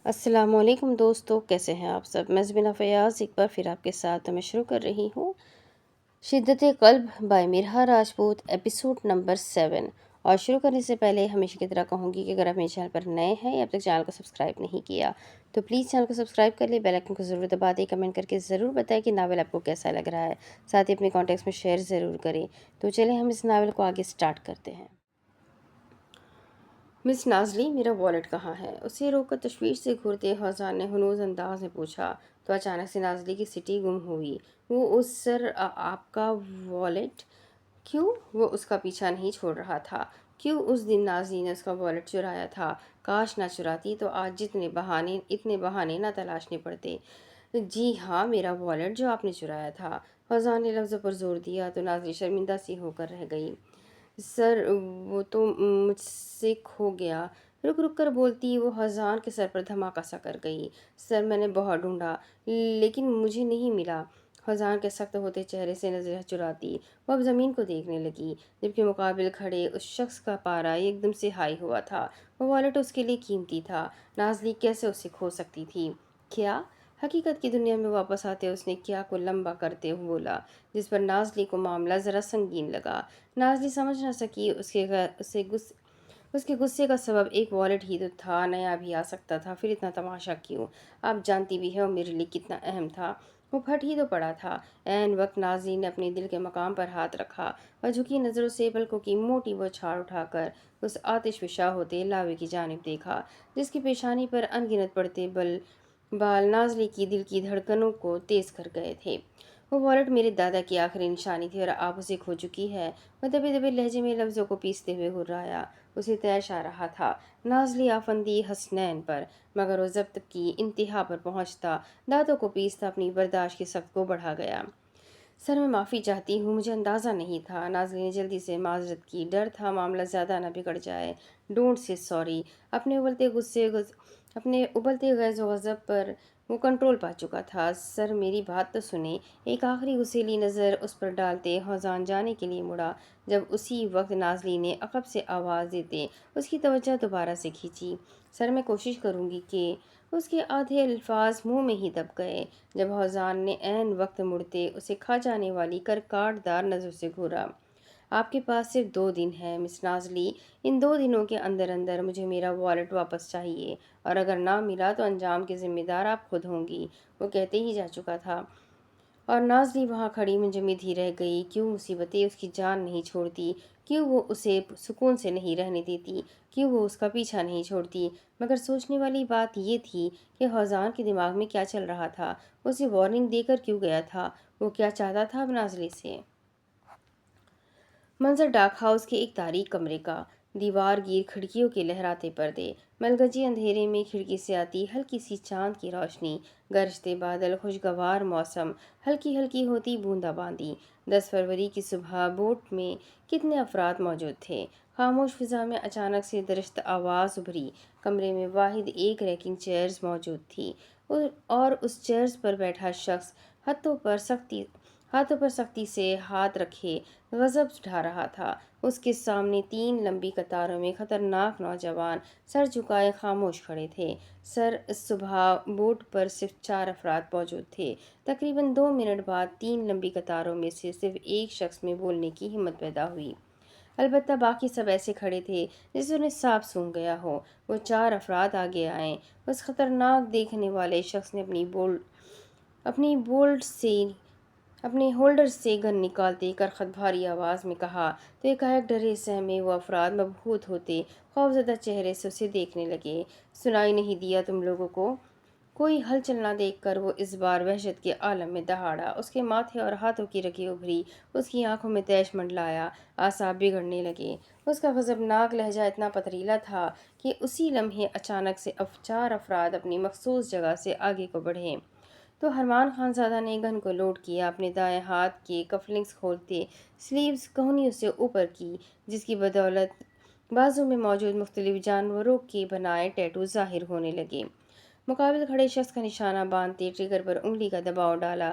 السلام علیکم دوستو، کیسے ہیں آپ سب؟ میں زبینہ فیاض ایک بار پھر آپ کے ساتھ میں شروع کر رہی ہوں شدت قلب بائی مرہا راجپوت ایپیسوڈ نمبر 7۔ اور شروع کرنے سے پہلے ہمیشہ کی طرح کہوں گی کہ اگر آپ میرے چینل پر نئے ہیں یا اب تک چینل کو سبسکرائب نہیں کیا تو پلیز چینل کو سبسکرائب کر لیں، بیل آئکن کو ضرور دبا دیں، کمنٹ کر کے ضرور بتائیں کہ ناول آپ کو کیسا لگ رہا ہے، ساتھ ہی اپنے کانٹیکٹس میں شیئر ضرور کریں۔ تو چلیں ہم اس ناول کو آگے سٹارٹ کرتے ہیں۔ مس نازلی، میرا والیٹ کہاں ہے؟ اسے روک کر تشویش سے گھورتے فوزان نے ہنوز انداز میں پوچھا تو اچانک سے نازلی کی سٹی گم ہوئی۔ وہ اس سر آپ کا والیٹ؟ کیوں وہ اس کا پیچھا نہیں چھوڑ رہا تھا؟ کیوں اس دن نازلی نے اس کا والیٹ چرایا تھا؟ کاش نہ چراتی تو آج اتنے بہانے نہ تلاشنے پڑتے۔ جی ہاں، میرا والیٹ جو آپ نے چرایا تھا۔ فوزان نے لفظوں پر زور دیا تو نازلی شرمندہ سی ہو کر رہ گئی۔ سر وہ تو مجھ سے کھو گیا۔ رک رک کر بولتی وہ فوزان کے سر پر دھماکہ سا کر گئی۔ سر میں نے بہت ڈھونڈا لیکن مجھے نہیں ملا۔ فوزان کے سخت ہوتے چہرے سے نظریں چراتی وہ اب زمین کو دیکھنے لگی، جبکہ مقابل کھڑے اس شخص کا پارا ایک دم سے ہائی ہوا تھا۔ وہ والیٹ اس کے لیے قیمتی تھا، نازلی کیسے اسے کھو سکتی تھی؟ کیا؟ حقیقت کی دنیا میں واپس آتے اس نے کیا کو لمبا کرتے ہوئے بولا، جس پر نازلی کو معاملہ ذرا سنگین لگا۔ نازلی سمجھ نہ سکی اس کے غصے کا سبب ایک والیٹ ہی تو تھا، نیا بھی آ سکتا تھا، پھر اتنا تماشا کیوں؟ آپ جانتی بھی ہے وہ میرے لیے کتنا اہم تھا۔ وہ پھٹ ہی تو پڑا تھا۔ عین وقت نازلی نے اپنے دل کے مقام پر ہاتھ رکھا اور جھکی نظروں سے پلکوں کی موٹی بوچھار اٹھا کر اس آتش فشاں ہوتے لاوے کی جانب دیکھا، جس کی پیشانی پر ان گنت پڑتے بال نازلی کی دل کی دھڑکنوں کو تیز کر گئے تھے۔ وہ والیٹ میرے دادا کی آخری نشانی تھی اور آپ اسے کھو چکی ہے۔ وہ دبے دبے لہجے میں لفظوں کو پیستے ہوئے ہرایا۔ اسے طیش آ رہا تھا نازلی آفندی حسنین پر، مگر وہ ضبط کی انتہا پر پہنچتا، دانتوں کو پیستا اپنی برداشت کی سخت کو بڑھا گیا۔ سر میں معافی چاہتی ہوں، مجھے اندازہ نہیں تھا۔ نازلی نے جلدی سے معذرت کی، ڈر تھا معاملہ زیادہ نہ بگڑ جائے۔ Don't say sorry. اپنے ابلتے غیظ و غضب پر وہ کنٹرول پا چکا تھا۔ سر میری بات تو سنیں۔ ایک آخری غصیلی نظر اس پر ڈالتے فوزان جانے کے لیے مڑا، جب اسی وقت نازلی نے عقب سے آواز دیتے اس کی توجہ دوبارہ سے کھینچی۔ سر میں کوشش کروں گی کہ… اس کے آدھے الفاظ منہ میں ہی دب گئے جب فوزان نے عین وقت مڑتے اسے کھا جانے والی کرکاٹ دار نظر سے گھورا۔ آپ کے پاس صرف 2 دن ہے مس نازلی، ان 2 دنوں کے اندر اندر مجھے میرا والیٹ واپس چاہیے، اور اگر نہ ملا تو انجام کے ذمہ دار آپ خود ہوں گی، وہ کہتے ہی جا چکا تھا۔ اور نازلی وہاں کھڑی منجمد ہی رہ گئی۔ کیوں مصیبتیں اس کی جان نہیں چھوڑتی؟ کیوں وہ اسے سکون سے نہیں رہنے دیتی؟ کیوں وہ اس کا پیچھا نہیں چھوڑتی؟ مگر سوچنے والی بات یہ تھی کہ فوزان کے دماغ میں کیا چل رہا تھا؟ اسے وارننگ دے کر کیوں گیا تھا؟ وہ کیا چاہتا تھا اب نازلی سے؟ منظر ڈاک ہاؤس کے ایک تاریک کمرے کا، دیوار گیر کھڑکیوں کے لہراتے پردے، ملگجی اندھیرے میں کھڑکی سے آتی ہلکی سی چاند کی روشنی، گرجتے بادل، خوشگوار موسم، ہلکی ہلکی ہوتی بوندا باندی۔ 10 فروری کی صبح بوٹ میں کتنے افراد موجود تھے؟ خاموش فضا میں اچانک سے درشت آواز ابھری۔ کمرے میں واحد ایک ریکنگ چیئرز موجود تھی اور اس چیئرز پر بیٹھا شخص ہاتھوں پر سختی سے ہاتھ رکھے غضب اٹھا رہا تھا۔ اس کے سامنے 3 لمبی قطاروں میں خطرناک نوجوان سر جھکائے خاموش کھڑے تھے۔ سر، اس صبح بوٹ پر صرف 4 افراد موجود تھے۔ تقریباً 2 منٹ بعد 3 لمبی قطاروں میں سے صرف ایک شخص میں بولنے کی ہمت پیدا ہوئی۔ البتہ باقی سب ایسے کھڑے تھے جیسے انہیں سانپ سونگھ گیا ہو۔ وہ 4 افراد آگے آئے۔ اس خطرناک دیکھنے والے شخص نے اپنے ہولڈر سے گن نکالتے کرخت بھاری آواز میں کہا تو ایک ڈرے سہمے وہ افراد مبہوت ہوتے خوفزدہ چہرے سے اسے دیکھنے لگے۔ سنائی نہیں دیا تم لوگوں کو؟ کوئی ہلچل نہ دیکھ کر وہ اس بار وحشت کے عالم میں دہاڑا۔ اس کے ماتھے اور ہاتھوں کی رگیں ابھری، اس کی آنکھوں میں طیش منڈلایا، اعصاب بگڑنے لگے۔ اس کا غضبناک لہجہ اتنا پتھریلا تھا کہ اسی لمحے اچانک سے 4 افراد اپنی مخصوص جگہ سے آگے کو بڑھے تو حرمان خان زادہ نے گن کو لوڈ کیا، اپنے دائیں ہاتھ کے کفلنگز کھولتے سلیوز کہنیوں سے اوپر کی، جس کی بدولت بازو میں موجود مختلف جانوروں کے بنائے ٹیٹو ظاہر ہونے لگے۔ مقابل کھڑے شخص کا نشانہ باندھتے ٹریگر پر انگلی کا دباؤ ڈالا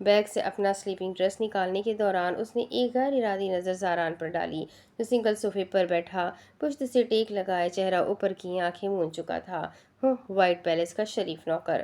بیگ سے اپنا سلیپنگ ڈریس نکالنے کے دوران اس نے ایک غیر ارادی نظر زاران پر ڈالی جو سنگل صوفے پر بیٹھا پشت سے ٹیک لگائے چہرہ اوپر کی آنکھیں مون چکا تھا۔ وائٹ پیلس کا شریف نوکر۔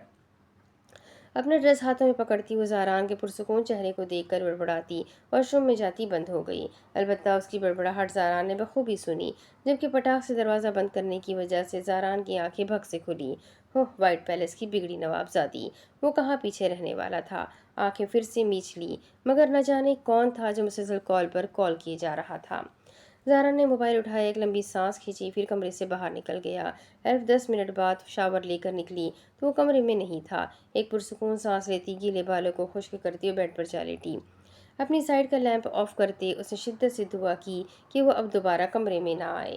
اپنا ڈریس ہاتھوں میں پکڑتی وہ زاران کے پرسکون چہرے کو دیکھ کر بڑبڑاتی واش روم میں جاتی بند ہو گئی۔ البتہ اس کی بڑبڑاہٹ زاران نے بخوبی سنی، جبکہ پٹاخ سے دروازہ بند کرنے کی وجہ سے زاران کی آنکھیں بھگ سے کھلی۔ وائٹ پیلس کی بگڑی نوابزادی، وہ کہاں پیچھے رہنے والا تھا؟ آنکھیں پھر سے میچ لی، مگر نہ جانے کون تھا جو مسلسل کال پر کال کیے جا رہا تھا۔ زارا نے موبائل اٹھایا، ایک لمبی سانس کھینچی، پھر کمرے سے باہر نکل گیا۔ 10 منٹ بعد شاور لے کر نکلی تو وہ کمرے میں نہیں تھا۔ ایک پرسکون سانس لیتی گیلے بالوں کو خشک کرتی اور بیڈ پر جا لیٹی۔ اپنی سائیڈ کا لیمپ آف کرتے اس نے شدت سے دعا کی کہ وہ اب دوبارہ کمرے میں نہ آئے۔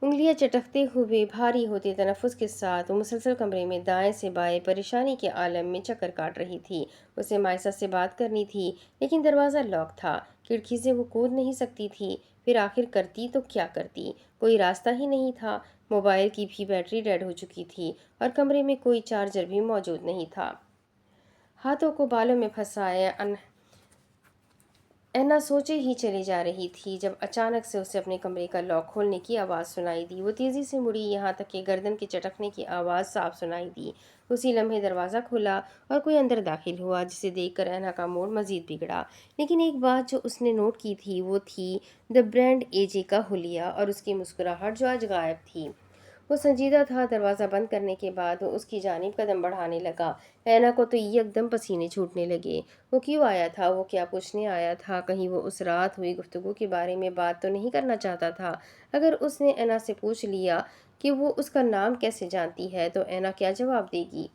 انگلیاں چٹکتے ہوئے بھاری ہوتے تنفس کے ساتھ وہ مسلسل کمرے میں دائیں سے بائیں پریشانی کے عالم میں چکر کاٹ رہی تھی۔ اسے مائسہ سے بات کرنی تھی لیکن دروازہ لاک تھا، کھڑکی سے وہ کود نہیں سکتی تھی۔ پھر آخر کرتی تو کیا کرتی؟ کوئی راستہ ہی نہیں تھا۔ موبائل کی بھی بیٹری ڈیڈ ہو چکی تھی اور کمرے میں کوئی چارجر بھی موجود نہیں تھا۔ ہاتھوں کو بالوں میں پھنسائے اینا سوچے ہی چلی جا رہی تھی جب اچانک سے اسے اپنے کمرے کا لاک کھولنے کی آواز سنائی دی۔ وہ تیزی سے مڑی، یہاں تک کہ گردن کے چٹکنے کی آواز صاف سنائی دی۔ اسی لمحے دروازہ کھلا اور کوئی اندر داخل ہوا، جسے دیکھ کر اینا کا موڈ مزید بگڑا۔ لیکن ایک بات جو اس نے نوٹ کی تھی وہ تھی دی برانڈ اے جے کا حلیہ اور اس کی مسکراہٹ جو آج غائب تھی۔ وہ سنجیدہ تھا۔ دروازہ بند کرنے کے بعد وہ اس کی جانب قدم بڑھانے لگا۔ اینا کو تو یکدم پسینے چھوٹنے لگے۔ وہ کیوں آیا تھا؟ وہ کیا پوچھنے آیا تھا؟ کہیں وہ اس رات ہوئی گفتگو کے بارے میں بات تو نہیں کرنا چاہتا تھا؟ اگر اس نے اینا سے پوچھ لیا کہ وہ اس کا نام کیسے جانتی ہے تو اینا کیا جواب دے گی؟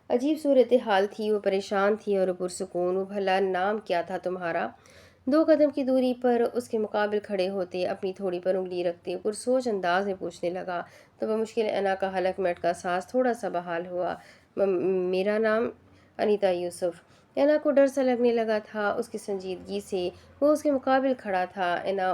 عجیب صورتحال تھی۔ وہ پریشان تھی اور پرسکون۔ وہ بھلا نام کیا تھا تمہارا؟ 2 قدم کی دوری پر اس کے مقابل کھڑے ہوتے اپنی تھوڑی پر انگلی رکھتے پرسوچ انداز میں پوچھنے لگا تو بمشکل اینا کا حلق منٹ کا سانس تھوڑا سا بحال ہوا۔ میرا نام انیتا یوسف۔ اینا کو ڈر سا لگنے لگا تھا اس کی سنجیدگی سے۔ وہ اس کے مقابل کھڑا تھا، اینا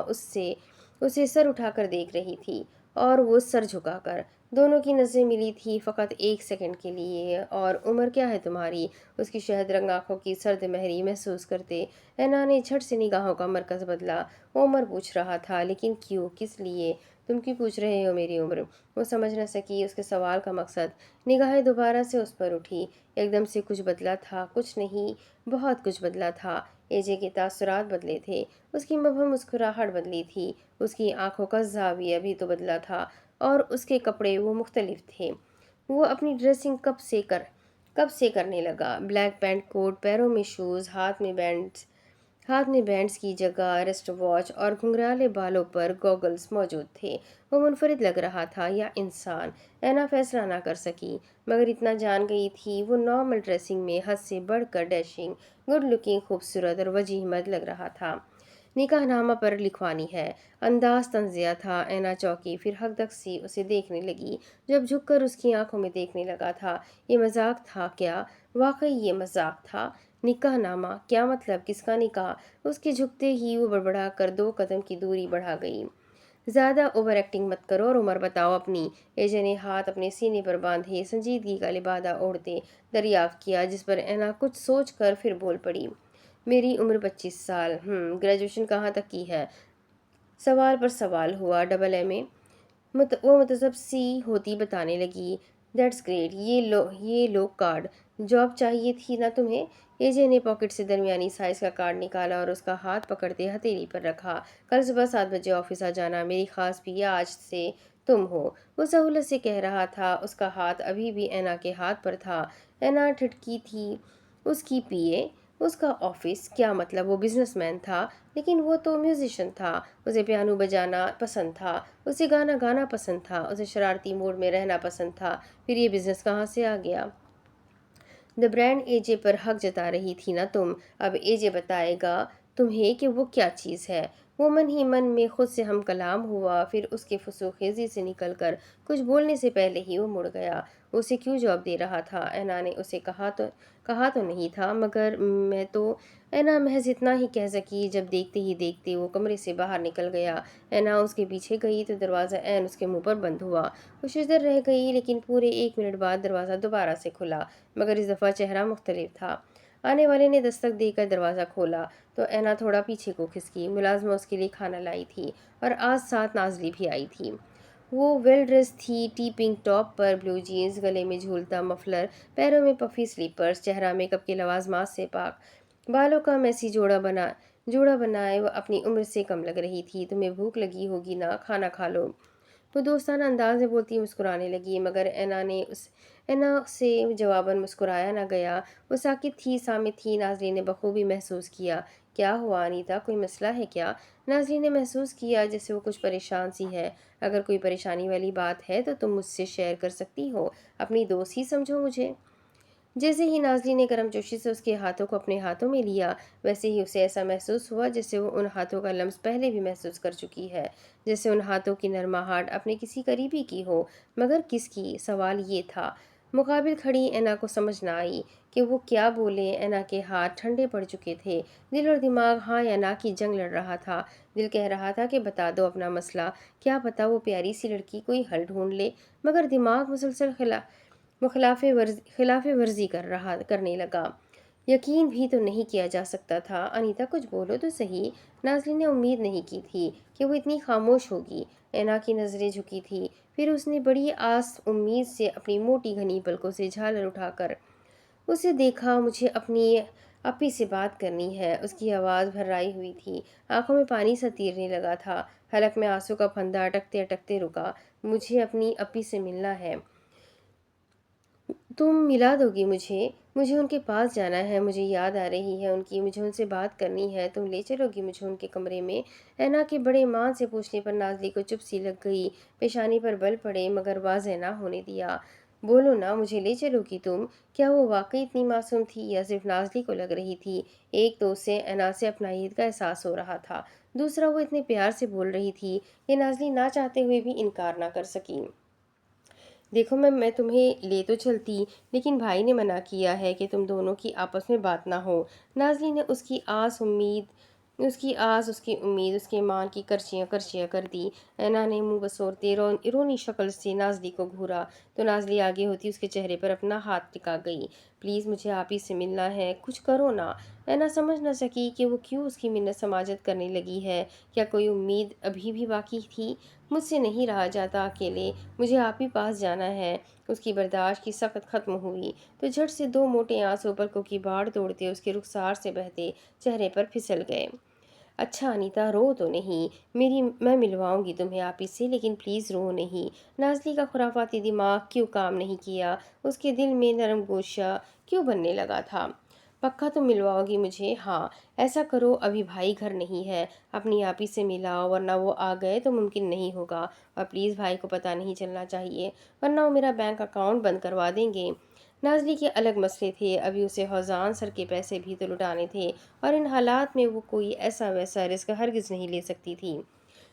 اسے سر اٹھا کر دیکھ رہی تھی اور وہ سر جھکا کر۔ دونوں کی نظریں ملی تھی فقط 1 سیکنڈ کے لیے۔ اور عمر کیا ہے تمہاری؟ اس کی شہد رنگ آنکھوں کی سرد مہری محسوس کرتے اینا نے جھٹ سے نگاہوں کا مرکز بدلا۔ وہ عمر پوچھ رہا تھا، لیکن کیوں؟ کس لیے؟ تم کیوں پوچھ رہے ہو میری عمر؟ وہ سمجھ نہ سکی اس کے سوال کا مقصد۔ نگاہیں دوبارہ سے اس پر اٹھی۔ ایک دم سے کچھ بدلا تھا، کچھ نہیں بہت کچھ بدلا تھا۔ اے جے کے تاثرات بدلے تھے، اس کی مبہم مسکراہٹ بدلی تھی، اس کی آنکھوں کا زاویہ بھی تو بدلا تھا اور اس کے کپڑے وہ مختلف تھے۔ وہ اپنی ڈریسنگ کب سے کرنے لگا۔ بلیک پینٹ کوٹ، پیروں میں شوز، ہاتھ میں بینڈز کی جگہ ریسٹ واچ اور گھنگرالے بالوں پر گوگلز موجود تھے۔ وہ منفرد لگ رہا تھا یا انسان؟ اینا فیصلہ نہ کر سکی، مگر اتنا جان گئی تھی وہ نارمل ڈریسنگ میں حد سے بڑھ کر ڈیشنگ، گڈ لکنگ، خوبصورت اور وجیح مرد لگ رہا تھا۔ نکاح نامہ پر لکھوانی ہے۔ انداز طنزیہ تھا۔ اینا چوکی، پھر ہک سی اسے دیکھنے لگی۔ جب جھک کر اس کی آنکھوں میں دیکھنے لگا تھا۔ یہ مذاق تھا کیا؟ واقعی یہ مذاق تھا؟ نکاح نامہ؟ کیا مطلب؟ کس کا نکاح؟ اس کے جھکتے ہی وہ بڑبڑا کر 2 قدم کی دوری بڑھا گئی۔ زیادہ اوور ایکٹنگ مت کرو اور عمر بتاؤ اپنی۔ اے جے نے ہاتھ اپنے سینے پر باندھے سنجیدگی کا لبادہ اوڑھتے دریافت کیا، جس پر اینا کچھ سوچ کر پھر بول پڑی۔ میری عمر 25 سال۔ گریجویشن کہاں تک کی ہے؟ سوال پر سوال ہوا۔ ڈبل اے میں۔ وہ متذب سی ہوتی بتانے لگی۔ دیٹس گریٹ، یہ لو کارڈ۔ جاب چاہیے تھی نا تمہیں؟ اے جے نے پاکٹ سے درمیانی سائز کا کارڈ نکالا اور اس کا ہاتھ پکڑتے ہتھیلی پر رکھا۔ کل صبح 7 بجے آفس آ جانا، میری خاص پی اے آج سے تم ہو۔ وہ سہولت سے کہہ رہا تھا، اس کا ہاتھ ابھی بھی اینا کے ہاتھ پر تھا۔ اینا ٹھٹکی تھی۔ اس کی پی اے؟ اس کا آفس؟ کیا مطلب؟ وہ بزنس مین تھا، لیکن وہ تو میوزیشین تھا۔ اسے پیانو بجانا پسند تھا، اسے گانا گانا پسند تھا، اسے شرارتی موڈ میں رہنا پسند تھا، پھر یہ بزنس کہاں سے آ گیا؟ دی برانڈ اے جے پر حق جتا رہی تھی نا تم؟ اب اے جے بتائے گا تمہیں کہ وہ کیا چیز ہے۔ وہ من ہی من میں خود سے ہم کلام ہوا، پھر اس کے فسوخیزی سے نکل کر کچھ بولنے سے پہلے ہی وہ مڑ گیا۔ اسے کیوں جواب دے رہا تھا؟ اینا نے اسے کہا تو نہیں تھا، مگر میں تو اینا محض اتنا ہی کہہ سکی جب دیکھتے ہی دیکھتے وہ کمرے سے باہر نکل گیا۔ اینا اس کے پیچھے گئی تو دروازہ عین اس کے منہ پر بند ہوا۔ وہ ششدر رہ گئی، لیکن پورے 1 منٹ بعد دروازہ دوبارہ سے کھلا، مگر اس دفعہ چہرہ مختلف تھا۔ آنے والے نے دستک دے کر دروازہ کھولا تو اینا تھوڑا پیچھے کو کھسکی۔ ملازمہ اس کے لیے کھانا لائی تھی اور آج ساتھ نازلی بھی آئی تھی۔ وہ ویل ڈریس تھی، ٹی پنک ٹاپ پر بلو جینز، گلے میں جھولتا مفلر، پیروں میں پفی سلیپرز، چہرہ میک اپ کے لوازمات سے پاک، بالوں کا میسی جوڑا بنائے وہ اپنی عمر سے کم لگ رہی تھی۔ تمہیں بھوک لگی ہوگی نا، کھانا کھا لو، وہ دوستانہ انداز میں بولتی مسکرانے لگی، مگر اینا سے جواباً مسکرایا نہ گیا۔ وہ ساکت تھی، صامت تھی۔ نازلی نے بخوبی محسوس کیا۔ کیا ہوا انیتا، کوئی مسئلہ ہے کیا؟ نازلی نے محسوس کیا جیسے وہ کچھ پریشان سی ہے۔ اگر کوئی پریشانی والی بات ہے تو تم مجھ سے شیئر کر سکتی ہو، اپنی دوست ہی سمجھو مجھے۔ جیسے ہی نازلی نے گرم جوشی سے اس کے ہاتھوں کو اپنے ہاتھوں میں لیا، ویسے ہی اسے ایسا محسوس ہوا جیسے وہ ان ہاتھوں کا لمس پہلے بھی محسوس کر چکی ہے، جیسے ان ہاتھوں کی نرماہٹ اپنے کسی قریبی کی ہو، مگر کس کی؟ سوال یہ تھا۔ مقابل کھڑی اینا کو سمجھ نہ آئی کہ وہ کیا بولے۔ اینا کے ہاتھ ٹھنڈے پڑ چکے تھے، دل اور دماغ ہاں یا نہ کی جنگ لڑ رہا تھا۔ دل کہہ رہا تھا کہ بتا دو اپنا مسئلہ، کیا پتا وہ پیاری سی لڑکی کوئی حل ڈھونڈ لے، مگر دماغ مسلسل خلاف ورزی کرنے لگا۔ یقین بھی تو نہیں کیا جا سکتا تھا۔ انیتا کچھ بولو تو صحیح۔ نازلی نے امید نہیں کی تھی کہ وہ اتنی خاموش ہوگی۔ اینا کی نظریں جھکی تھی، پھر اس نے بڑی آس امید سے اپنی موٹی گھنی پلکوں سے جھالر اٹھا کر اسے دیکھا۔ مجھے اپنی اپی سے بات کرنی ہے، اس کی آواز بھررائی ہوئی تھی، آنکھوں میں پانی سا تیرنے لگا تھا، حلق میں آنسو کا پھندا اٹکتے اٹکتے رکا۔ مجھے اپنی اپی سے ملنا ہے، تم ملا دو گی مجھے ان کے پاس جانا ہے، مجھے یاد آ رہی ہے ان کی، مجھے ان سے بات کرنی ہے، تم لے چلو گی مجھے ان کے کمرے میں؟ اینا کے بڑے مان سے پوچھنے پر نازلی کو چپ سی لگ گئی، پیشانی پر بل پڑے، مگر واضح نہ ہونے دیا۔ بولو نا، مجھے لے چلو گی تم؟ کیا وہ واقعی اتنی معصوم تھی یا صرف نازلی کو لگ رہی تھی؟ ایک تو اسے اینا سے اپنائیت کا احساس ہو رہا تھا، دوسرا وہ اتنے پیار سے بول رہی تھی کہ نازلی نہ چاہتے ہوئے بھی انکار نہ کر سکی۔ دیکھو میں تمہیں لے تو چلتی، لیکن بھائی نے منع کیا ہے کہ تم دونوں کی آپس میں بات نہ ہو۔ نازلی نے اس کی امید اس کے مان کی کرچیاں کر دی۔ اینا نے منہ بسورتے رونی شکل سے نازلی کو گھورا تو نازلی آگے ہوتی اس کے چہرے پر اپنا ہاتھ ٹکا گئی۔ پلیز مجھے آپ ہی سے ملنا ہے، کچھ کرو نا۔ اینا سمجھ نہ سکی کہ وہ کیوں اس کی منت سماجت کرنے لگی ہے۔ کیا کوئی امید ابھی بھی باقی تھی؟ مجھ سے نہیں رہا جاتا اکیلے، مجھے آپ ہی پاس جانا ہے۔ اس کی برداشت کی سخت ختم ہوئی تو جھٹ سے 2 موٹے آنسو پلکوں کی باڑ توڑتے اس کے رخسار سے بہتے چہرے پر پھسل گئے۔ اچھا انیتا، رو تو نہیں، میں ملواؤں گی تمہیں آپ ہی سے، لیکن پلیز رو نہیں۔ نازلی کا خرافاتی دماغ کیوں کام نہیں کیا؟ اس کے دل میں نرم گوشہ کیوں بننے لگا تھا؟ پکا تم ملواؤ گی مجھے؟ ہاں، ایسا کرو، ابھی بھائی گھر نہیں ہے، اپنی آپی سے ملاؤ، ورنہ وہ آ گئے تو ممکن نہیں ہوگا، اور پلیز بھائی کو پتہ نہیں چلنا چاہیے، ورنہ وہ میرا بینک اکاؤنٹ بند کروا دیں گے۔ نازلی کے الگ مسئلے تھے، ابھی اسے حوزان سر کے پیسے بھی تو لٹانے تھے، اور ان حالات میں وہ کوئی ایسا ویسا رسک ہرگز نہیں لے سکتی تھی۔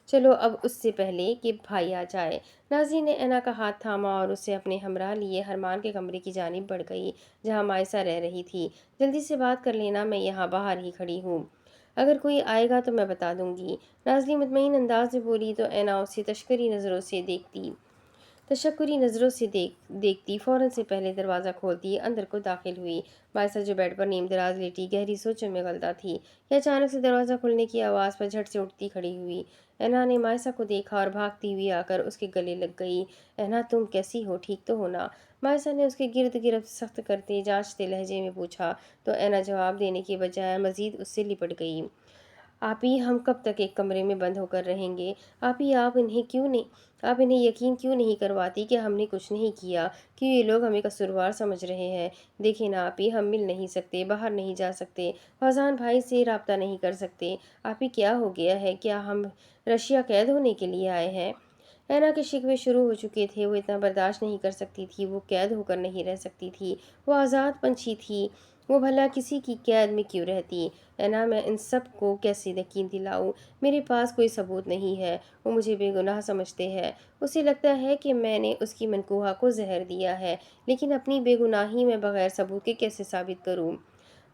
چلو اب اس سے پہلے کہ بھائی آ جائے۔ نازلی نے اینا کا ہاتھ تھاما اور اسے اپنے ہمراہ لیے حرمان کے کمرے کی جانب بڑھ گئی جہاں مائسہ رہ رہی تھی۔ جلدی سے بات کر لینا، میں یہاں باہر ہی کھڑی ہوں، اگر کوئی آئے گا تو میں بتا دوں گی۔ نازلی مطمئن انداز میں بولی تو اینا اسے تشکری نظروں سے دیکھتی فوراً سے پہلے دروازہ کھولتی اندر کو داخل ہوئی۔ مائسہ جو بیڈ پر نیم دراز لیٹی گہری سوچوں میں غلطہ تھی کہ اچانک سے دروازہ کھلنے کی آواز پر جھٹ سے اٹھتی کھڑی ہوئی۔ اینا نے مائسہ کو دیکھا اور بھاگتی ہوئی آ کر اس کے گلے لگ گئی۔ اینا، تم کیسی ہو، ٹھیک تو ہو نا؟ مائسہ نے اس کے گرد گرفت سخت کرتے جانچتے لہجے میں پوچھا تو اینا جواب دینے کے بجائے مزید اس سے لپٹ گئی۔ آپی، ہم کب تک ایک کمرے میں بند ہو کر رہیں گے؟ آپی، آپ انہیں یقین کیوں نہیں کرواتی کہ ہم نے کچھ نہیں کیا، کیوں یہ لوگ ہمیں قصوروار سمجھ رہے ہیں؟ دیکھیں نا آپی، ہم مل نہیں سکتے، باہر نہیں جا سکتے، فضان بھائی سے رابطہ نہیں کر سکتے۔ آپی، کیا ہو گیا ہے؟ کیا ہم رشیا قید ہونے کے لیے آئے ہیں؟ اینا کے شکوے شروع ہو چکے تھے، وہ اتنا برداشت نہیں کر سکتی تھی، وہ قید ہو کر نہیں رہ سکتی تھی، وہ آزاد پنچھی تھی، وہ بھلا کسی کی قید میں کیوں رہتی؟ اینا میں ان سب کو کیسے یقین دلاؤں؟ میرے پاس کوئی ثبوت نہیں ہے۔ وہ مجھے بے گناہ سمجھتے ہیں۔ اسے لگتا ہے کہ میں نے اس کی منکوحہ کو زہر دیا ہے، لیکن اپنی بے گناہی میں بغیر ثبوت کے کیسے ثابت کروں؟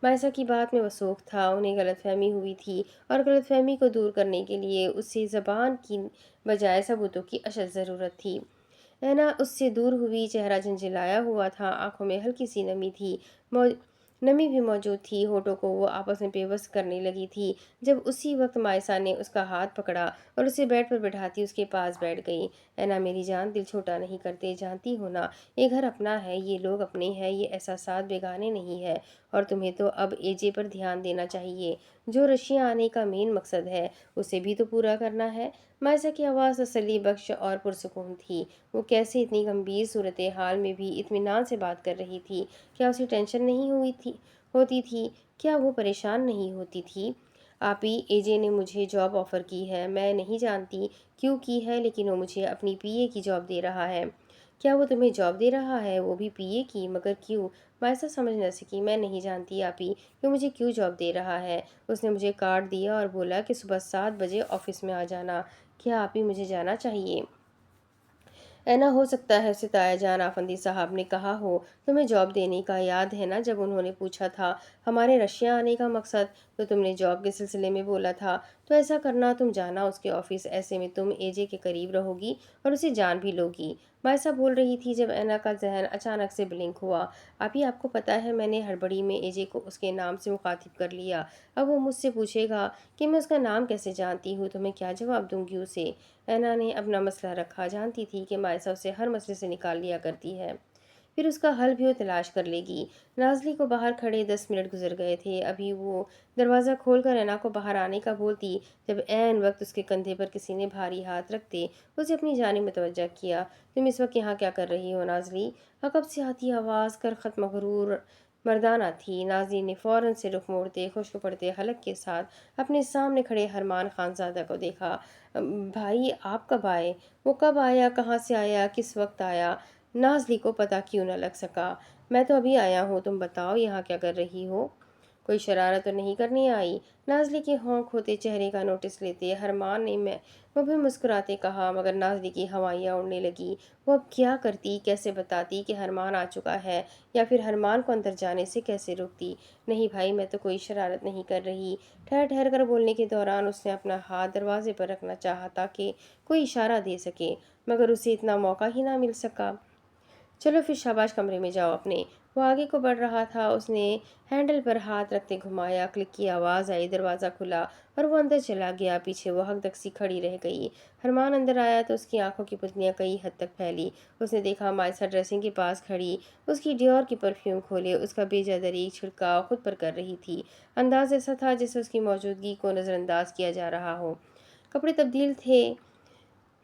مائسا کی بات میں وثوق تھا، انہیں غلط فہمی ہوئی تھی، اور غلط فہمی کو دور کرنے کے لیے اسے زبان کی بجائے ثبوتوں کی اشد ضرورت تھی۔ اینا اس سے دور ہوئی، چہرہ جھنجھلایا ہوا تھا، آنکھوں میں ہلکی سی نمی تھی، نمی بھی موجود تھی، ہونٹوں کو وہ آپس میں پیوست کرنے لگی تھی جب اسی وقت مائسا نے اس کا ہاتھ پکڑا اور اسے بیڈ پر بٹھاتی اس کے پاس بیٹھ گئی۔ اینا میری جان، دل چھوٹا نہیں کرتے، جانتی ہو نا، یہ گھر اپنا ہے، یہ لوگ اپنے ہیں، یہ احساسات بیگانے نہیں ہے، اور تمہیں تو اب اے جے پر دھیان دینا چاہیے۔ جو رشیا آنے کا مین مقصد ہے اسے بھی تو پورا کرنا ہے۔ مائسا کی آواز تسلی بخش اور پرسکون تھی۔ وہ کیسے اتنی گمبھیر صورتحال میں بھی اطمینان سے بات کر رہی تھی؟ کیا اسے ٹینشن نہیں ہوتی تھی؟ کیا وہ پریشان نہیں ہوتی تھی؟ آپی، اے جے نے مجھے جاب آفر کی ہے، میں نہیں جانتی کیوں کی ہے، لیکن وہ مجھے اپنی پی اے کی جاب دے رہا ہے۔ کیا وہ تمہیں جاب دے رہا ہے؟ وہ بھی پی اے کی؟ مگر کیوں؟ مائسا سمجھ نہ سکی۔ میں نہیں جانتی آپی کہ مجھے کیوں جاب دے رہا ہے۔ اس نے مجھے کارڈ دیا اور بولا کہ صبح 7 بجے آفس میں آ جانا۔ کیا آپی مجھے جانا چاہیے؟ اینا ہو سکتا ہے اسے تایا جان آفندی صاحب نے کہا ہو۔ تمہیں جاب دینے کا یاد ہے نا جب انہوں نے پوچھا تھا ہمارے رشیا آنے کا مقصد، تو تم نے جاب کے سلسلے میں بولا تھا، تو ایسا کرنا، تم جانا اس کے آفس، ایسے میں تم اے جے کے قریب رہو گی اور اسے جان بھی لوگی۔ مائسا بول رہی تھی جب اینا کا ذہن اچانک سے بلنک ہوا۔ آپی، آپ کو پتہ ہے میں نے ہڑبڑی میں اے جے کو اس کے نام سے مخاطب کر لیا۔ اب وہ مجھ سے پوچھے گا کہ میں اس کا نام کیسے جانتی ہوں، تو میں کیا جواب دوں گی اسے؟ اینا نے اپنا مسئلہ رکھا، جانتی تھی کہ مائسا اسے ہر مسئلے سے نکال لیا کرتی ہے، پھر اس کا حل بھی وہ تلاش کر لے گی۔ نازلی کو باہر کھڑے 10 منٹ گزر گئے تھے، ابھی وہ دروازہ کھول کر اینا کو باہر آنے کا بولتی جب عین وقت اس کے کندھے پر کسی نے بھاری ہاتھ رکھتے اسے اپنی جانب متوجہ کیا۔ تم اس وقت یہاں کیا کر رہی ہو نازلی؟ عقب سے آتی آواز کرخت مغرور مردانہ تھی۔ نازلی نے فوراً سے رخ موڑتے خشک پڑتے حلق کے ساتھ اپنے سامنے کھڑے ہرمان خانزادہ کو دیکھا۔ بھائی، آپ کب آئے؟ وہ کب آیا، کہاں سے آیا، کس وقت آیا؟ نازلی کو پتہ کیوں نہ لگ سکا۔ میں تو ابھی آیا ہوں، تم بتاؤ یہاں کیا کر رہی ہو؟ کوئی شرارت تو نہیں کرنے آئی؟ نازلی کے ہونک ہوتے چہرے کا نوٹس لیتے ہرمان نے وہ بھی مسکراتے کہا، مگر نازلی کی ہوائیاں اڑنے لگی۔ وہ اب کیا کرتی، کیسے بتاتی کہ ہرمان آ چکا ہے، یا پھر ہرمان کو اندر جانے سے کیسے روکتی؟ نہیں بھائی، میں تو کوئی شرارت نہیں کر رہی۔ ٹھہر ٹھہر کر بولنے کے دوران اس نے اپنا ہاتھ دروازے پر رکھنا چاہا تاکہ کوئی اشارہ دے سکے، مگر اسے اتنا موقع ہی نہ مل سکا۔ چلو پھر شاباش، کمرے میں جاؤ اپنے۔ وہ آگے کو بڑھ رہا تھا، اس نے ہینڈل پر ہاتھ رکھتے گھمایا، کلک کی آواز آئی، دروازہ کھلا اور وہ اندر چلا گیا۔ پیچھے وہ ہک دک سی کھڑی رہ گئی۔ ہرمان اندر آیا تو اس کی آنکھوں کی پتلیاں کئی حد تک پھیلی۔ اس نے دیکھا مائسا ڈریسنگ کے پاس کھڑی، اس کی ڈیور کی پرفیوم کھولے اس کا بے جدریگ چھڑکاؤ خود پر کر رہی تھی۔ انداز ایسا تھا جیسے اس کی موجودگی کو نظر انداز کیا جا رہا ہو۔ کپڑے تبدیل تھے۔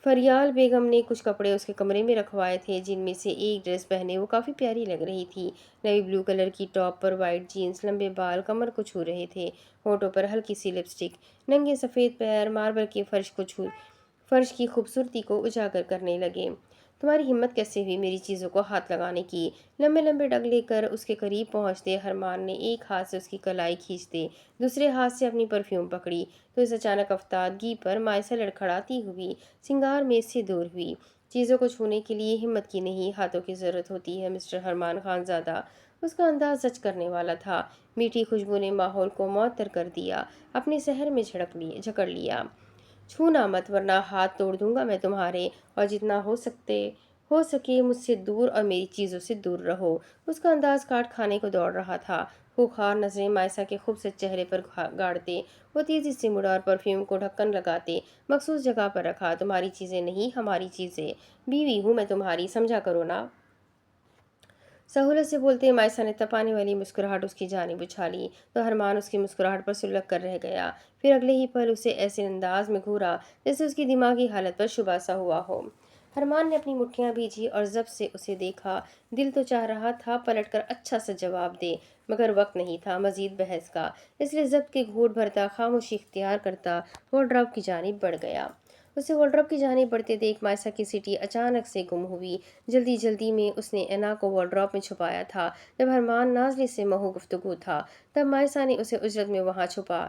فریال بیگم نے کچھ کپڑے اس کے کمرے میں رکھوائے تھے، جن میں سے ایک ڈریس پہنے وہ کافی پیاری لگ رہی تھی۔ نیوی بلو کلر کی ٹاپ پر وائٹ جینز، لمبے بال کمر کو چھو رہے تھے، ہونٹوں پر ہلکی سی لپسٹک، ننگے سفید پیر ماربل کے فرش کی خوبصورتی کو اجاگر کرنے لگے۔ تمہاری ہمت کیسے ہوئی میری چیزوں کو ہاتھ لگانے کی؟ لمبے لمبے ڈگ لے کر اس کے قریب پہنچتے ہرمان نے ایک ہاتھ سے اس کی کلائی کھینچتے دوسرے ہاتھ سے اپنی پرفیوم پکڑی تو اس اچانک افتادگی پر مائسا لڑکھڑاتی ہوئی سنگار میز سے دور ہوئی۔ چیزوں کو چھونے کے لیے ہمت کی نہیں، ہاتھوں کی ضرورت ہوتی ہے مسٹر ہرمان خانزادہ۔ اس کا انداز زچ کرنے والا تھا۔ میٹھی خوشبو نے ماحول کو معطر کر دیا، اپنے سحر میں جکڑ لیا۔ چھونا مت ورنہ ہاتھ توڑ دوں گا میں تمہارے، اور جتنا ہو سکے مجھ سے دور اور میری چیزوں سے دور رہو۔ اس کا انداز کاٹ کھانے کو دوڑ رہا تھا۔ خوخار نظریں مائسا کے خوبصورت چہرے پر گاڑتے وہ تیزی سے مڑا اور پرفیوم کو ڈھکن لگاتے مخصوص جگہ پر رکھا۔ تمہاری چیزیں نہیں، ہماری چیزیں، بیوی ہوں میں تمہاری، سمجھا کرو نا۔ سہولت سے بولتے مائسا نے تپانے والی مسکراہٹ اس کی جانب اچھالی تو ہرمان اس کی مسکراہٹ پر سلگ کر رہ گیا، پھر اگلے ہی پل اسے ایسے انداز میں گھورا جیسے اس کی دماغی حالت پر شبہ سا ہوا ہو۔ ہرمان نے اپنی مٹھیاں بھیجی اور ضبط سے اسے دیکھا۔ دل تو چاہ رہا تھا پلٹ کر اچھا سا جواب دے، مگر وقت نہیں تھا مزید بحث کا، اس لیے ضبط کے گھونٹ بھرتا خاموشی اختیار کرتا وہ ڈراپ کی جانب بڑھ گیا۔ اسے وارڈروب کی جانب بڑھتے دیکھ مائسا کی سٹی اچانک سے گم ہوئی۔ جلدی جلدی میں اس نے اینا کو وارڈروب میں چھپایا تھا۔ جب ہرمان نازلی سے محو گفتگو تھا تب مائسا نے اسے اجرت میں وہاں چھپا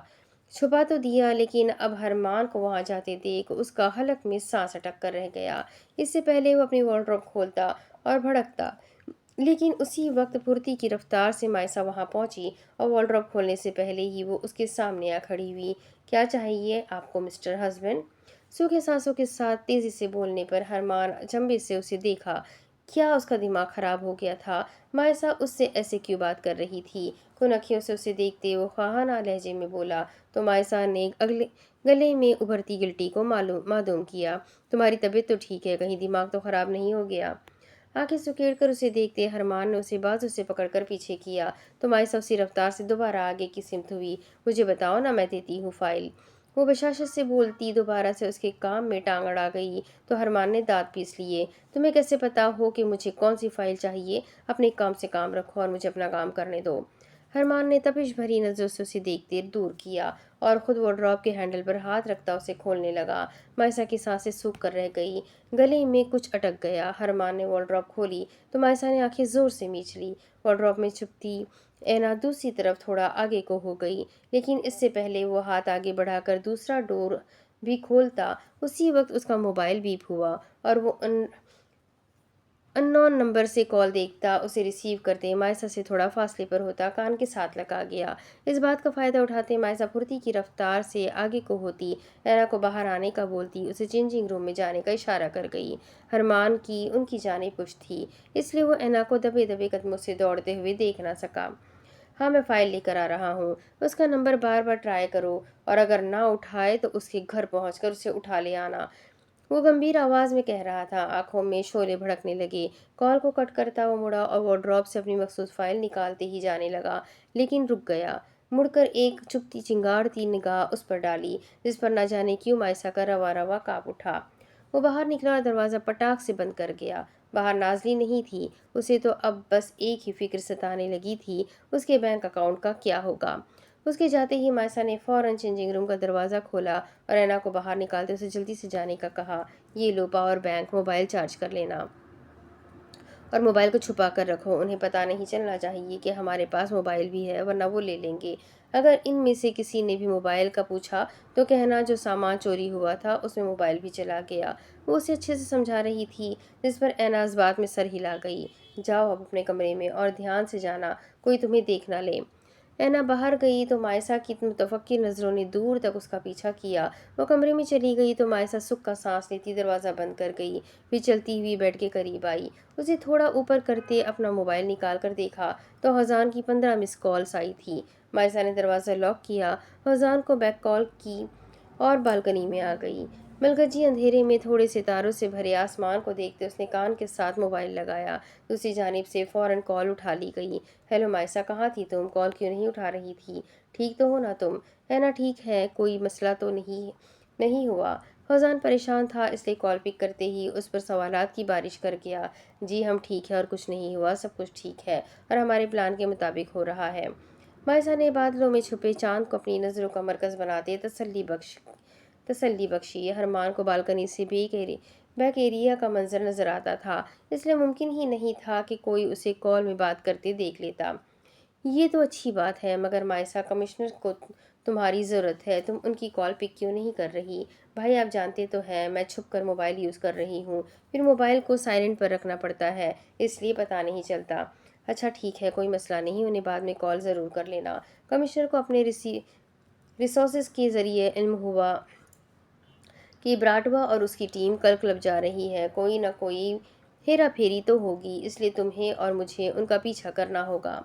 تو دیا، لیکن اب ہرمان کو وہاں جاتے دیکھ اس کا حلق میں سانس اٹک کر رہ گیا۔ اس سے پہلے وہ اپنی وارڈروب کھولتا اور بھڑکتا، لیکن اسی وقت پھرتی کی رفتار سے مائسا وہاں پہنچی اور وارڈروب کھولنے سے پہلے ہی وہ اس کے سامنے آ کھڑی ہوئی۔ کیا چاہیے آپ کو مسٹر ہسبینڈ؟ سوکھے سانسوں کے ساتھ تیزی سے بولنے پر ہرمان اچنبھے سے اسے دیکھا۔ کیا اس کا دماغ خراب ہو گیا تھا؟ مائسا اس سے ایسے کیوں بات کر رہی تھی؟ کن اکھیوں سے اسے دیکھتے وہ خواہانہ لہجے میں بولا تو مائسا نے گلے میں ابھرتی گلٹی کو معدوم کیا۔ تمہاری طبیعت تو ٹھیک ہے، کہیں دماغ تو خراب نہیں ہو گیا؟ آنکھیں سکیڑ کر اسے دیکھتے ہرمان نے اسے بازو سے پکڑ کر پیچھے کیا تو مائسا اسی رفتار سے دوبارہ آگے کی سمت ہوئی۔ مجھے بتاؤ نا، میں دیتی ہوں فائل۔ وہ بشاشت سے بولتی دوبارہ سے اس کے کام میں ٹانگ اڑا گئی تو ہرمان نے دانت پیس لیے۔ تمہیں کیسے پتا ہو کہ مجھے کون سی فائل چاہیے؟ اپنے کام سے کام رکھو اور مجھے اپنا کام کرنے دو۔ ہرمان نے تپش بھری نظروں سے اسے دیکھتے دور کیا اور خود وارڈروب کے ہینڈل پر ہاتھ رکھتا اسے کھولنے لگا۔ مائسا کی سانسیں سوکھ کر رہ گئی، گلے میں کچھ اٹک گیا۔ ہرمان نے وارڈروب کھولی تو مائسا نے آنکھیں زور سے میچ لی۔ وارڈروب میں چھپتی اینا دوسری طرف تھوڑا آگے کو ہو گئی، لیکن اس سے پہلے وہ ہاتھ آگے بڑھا کر دوسرا ڈور بھی کھولتا اسی وقت اس کا موبائل بیپ ہوا اور وہ نون نمبر سے کال دیکھتا اسے ریسیو کرتے مائسا سے تھوڑا فاصلے پر ہوتا کان کے ساتھ لگا گیا۔ اس بات کا فائدہ اٹھاتے مائسا پھرتی کی رفتار سے آگے کو ہوتی، اینا کو باہر آنے کا بولتی، اسے چینجنگ روم میں جانے کا اشارہ کر گئی۔ ہرمان کی ان کی جانب پشت تھی، اس لیے وہ اینا کو دبے دبے قدموں سے دوڑتے ہوئے دیکھ نہ سکا۔ ہاں، میں فائل لے کر آ رہا ہوں، اس کا نمبر بار بار ٹرائی کرو اور اگر نہ اٹھائے تو اس کے گھر پہنچ کر اسے اٹھا لے آنا، وہ گمبھیر آواز میں کہہ رہا تھا۔ آنکھوں میں شعلے بھڑکنے لگے۔ کال کو کٹ کرتا وہ مڑا اور وارڈروب سے اپنی مخصوص فائل نکالتے ہی جانے لگا، لیکن رک گیا۔ مڑ کر ایک چپتی چنگاڑتی نگاہ اس پر ڈالی جس پر نہ جانے کیوں مائسا کا روا روا کانپ اٹھا۔ وہ باہر نکلا اور دروازہ پٹاخ سے بند کر گیا۔ باہر نازلی نہیں تھی، اسے تو اب بس ایک ہی فکر ستانے لگی تھی، اس کے بینک اکاؤنٹ کا کیا ہوگا۔ اس کے جاتے ہی مائسا نے فوراً چینجنگ روم کا دروازہ کھولا اور اینا کو باہر نکالتے اسے جلدی سے جانے کا کہا۔ یہ لو پاور بینک، موبائل چارج کر لینا اور موبائل کو چھپا کر رکھو، انہیں پتہ نہیں چلنا چاہیے کہ ہمارے پاس موبائل بھی ہے، ورنہ وہ لے لیں گے۔ اگر ان میں سے کسی نے بھی موبائل کا پوچھا تو کہنا جو سامان چوری ہوا تھا اس میں موبائل بھی چلا گیا۔ وہ اسے اچھے سے سمجھا رہی تھی، جس پر اینا اس بات میں سر ہلا گئی۔ جاؤ اب اپنے کمرے میں اور دھیان سے جانا، کوئی تمہیں دیکھ نہ لے۔ اینا باہر گئی تو مائسا کی متفکر نظروں نے دور تک اس کا پیچھا کیا۔ وہ کمرے میں چلی گئی تو مائسا سکھ کا سانس لیتی دروازہ بند کر گئی، پھر چلتی ہوئی بیڈ کے قریب آئی۔ اسے تھوڑا اوپر کرتے اپنا موبائل نکال کر دیکھا تو فضان کی 15 مس کالز آئی تھی۔ مائسا نے دروازہ لاک کیا، فضان کو بیک کال کی اور بالکنی میں آ گئی۔ ملگجی اندھیرے میں تھوڑے ستاروں سے بھرے آسمان کو دیکھتے اس نے کان کے ساتھ موبائل لگایا۔ دوسری جانب سے فوراً کال اٹھا لی گئی۔ ہیلو مائسا، کہاں تھی تم؟ کال کیوں نہیں اٹھا رہی تھی؟ ٹھیک تو ہو نا تم؟ اینا ٹھیک ہے، کوئی مسئلہ تو نہیں ہوا؟ فضان پریشان تھا، اس لیے کال پک کرتے ہی اس پر سوالات کی بارش کر گیا۔ جی ہم ٹھیک ہے اور کچھ نہیں ہوا، سب کچھ ٹھیک ہے اور ہمارے پلان کے مطابق ہو رہا ہے۔ مائسا نے بادلوں میں چھپے چاند کو اپنی نظروں کا مرکز بناتے تسلی بخشی۔ ہرمان کو بالکنی سے بیک ایریا کا منظر نظر آتا تھا، اس لیے ممکن ہی نہیں تھا کہ کوئی اسے کال میں بات کرتے دیکھ لیتا۔ یہ تو اچھی بات ہے، مگر مائسا کمشنر کو تمہاری ضرورت ہے، تم ان کی کال پک کیوں نہیں کر رہی؟ بھائی آپ جانتے تو ہیں میں چھپ کر موبائل یوز کر رہی ہوں، پھر موبائل کو سائلنٹ پر رکھنا پڑتا ہے، اس لیے پتہ نہیں چلتا۔ اچھا ٹھیک ہے، کوئی مسئلہ نہیں، انہیں بعد میں کال ضرور کر لینا۔ کمشنر کو اپنے ریسورسز کے ذریعے علم ہوا کہ براٹوا اور اس کی ٹیم کل کلب جا رہی ہے، کوئی نہ کوئی ہیرا پھیری تو ہوگی، اس لیے تمہیں اور مجھے ان کا پیچھا کرنا ہوگا۔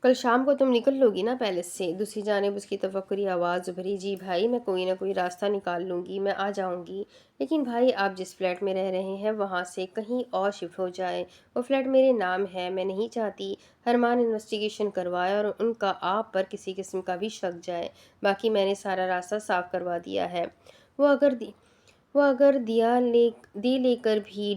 کل شام کو تم نکل لو گی نا پیلس سے؟ دوسری جانب اس کی تفکری آواز ابھری۔ جی بھائی، میں کوئی نہ کوئی راستہ نکال لوں گی، میں آ جاؤں گی، لیکن بھائی آپ جس فلیٹ میں رہ رہے ہیں وہاں سے کہیں اور شفٹ ہو جائیں، وہ فلیٹ میرے نام ہے، میں نہیں چاہتی ہرمان انویسٹیگیشن کروائے اور ان کا آپ پر کسی قسم کا بھی شک جائے۔ باقی میں نے سارا راستہ صاف کروا دیا ہے، وہ اگر دیا لے کر بھی